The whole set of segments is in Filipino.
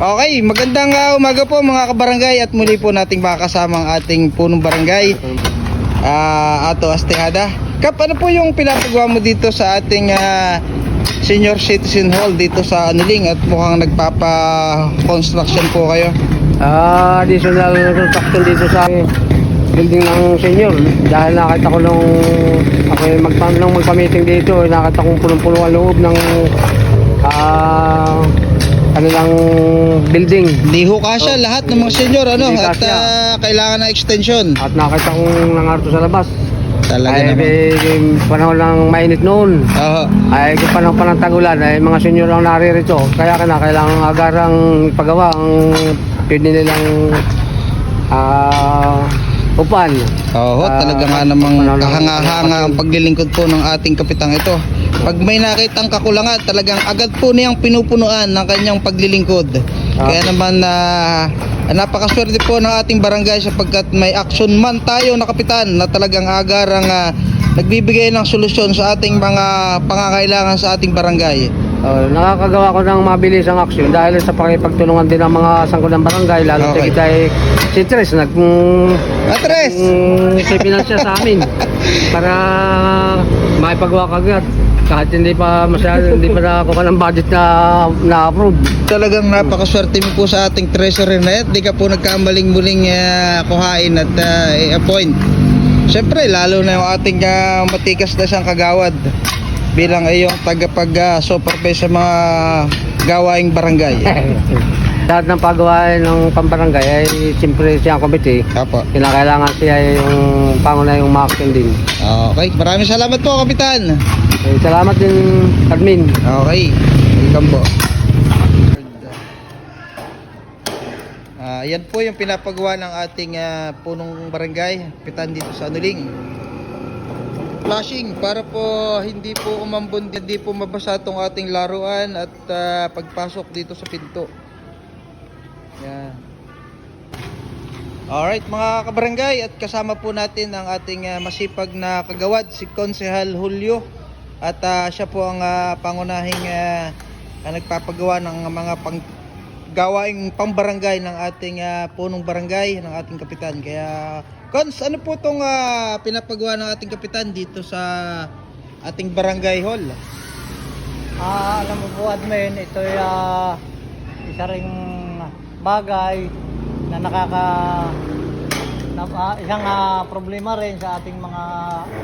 Okay, magandang umaga po mga kabarangay at muli po nating makakasama ang ating punong barangay, Ato Astehada. Kap, ano po yung pinapagawa mo dito sa ating Senior Citizen Hall dito sa Anuling at mukhang nagpapa-construction po kayo? Additional construction dito sa building ng senior. Dahil nakita ko nung ako nung magpa-meeting dito, nakita kong punong-puno ang loob ng kanilang building. Di ho kasya lahat ng mga senior ano, Hindi at kasya. kailangan ng extension. At nakita kong nangarto sa labas. Talaga Ay, naman. panahon lang mainit noon. Oo. Ay, kung panahon pa ng tagulan, ay mga senior ang naririto. Kaya kailangan agarang paggawa ang pwede nilang upan. Oo, talaga nga namang panahon ng- kahanga-hanga ang paglilingkod po ng ating kapitang ito. Pag may nakitang kakulangan, talagang agad po niyang pinupunuan ng kanyang paglilingkod. Kaya naman napakaswerte po ng ating barangay sapagkat may action man tayo na kapitan na talagang agarang nagbibigay ng solusyon sa ating mga pangangailangan sa ating barangay. Nakakagawa ko ng mabilis ang aksyon dahil sa pakipagtulungan din ng mga sangkotang barangay, lalo Okay. kita ay si Tres Atres! si finansya sa amin para maipagawa kagad kahit hindi pa nakakuha ng budget na approve. Talagang napakaswerte mo po sa ating treasurer na yan. Di ka po nagkamaling muling kuhain at i-appoint. Siyempre, lalo na yung ating matikas na siyang kagawad bilang iyong tagapag-supervise sa mga gawaing barangay. Lahat ng paggawain ng pambarangay ay siyempre siya ang komite. Apo. Kinakailangan siya yung pangunahing umaksyon din. Okay, maraming salamat po, Kapitan. Salamat din, admin. Okay, welcome po. Yan po yung pinapagawa ng ating punong barangay, Kapitan dito sa Anuling. Flashing para po hindi po umambon, hindi po mabasa itong ating laruan at pagpasok dito sa pinto. Yan. Alright mga kabarangay, at kasama po natin ang ating masipag na kagawad, si Konsehal Julio. At siya po ang pangunahing nagpapagawa ng mga gawaing pambarangay ng ating punong barangay, ng ating kapitan. Kaya Kons, ano po itong pinapagawa ng ating kapitan dito sa ating barangay hall? Alam mo po, admin, ito ay isa ring bagay na isang problema rin sa ating mga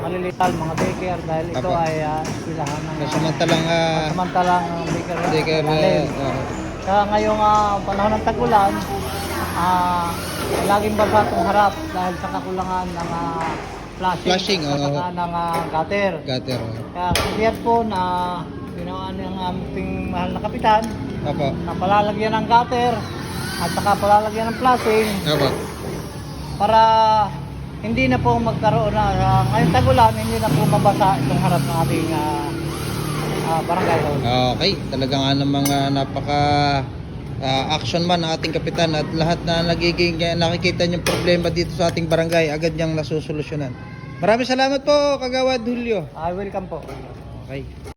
malilital, mga baker, dahil ito Apa. ay eskwelahan ng Samantalang baker kaya ngayong panahon ng tagulan, laging basa itong harap dahil sa kakulangan ng flashing at saka ng gutter. Kaya kaya po na ginawa ng ating mahal na kapitan Apo. na palalagyan ng gutter at saka palalagyan ng flashing Apo. para hindi na po magkaroon na ngayong tagulan, hindi na po mabasa itong harap ng ating barangay hall. Okay, talaga nga namang napaka action man ang ating kapitan at lahat na nakikita niyong problema dito sa ating barangay, agad niyang nasusolusyonan. Maraming salamat po, Kagawad Julio. Welcome po. Okay.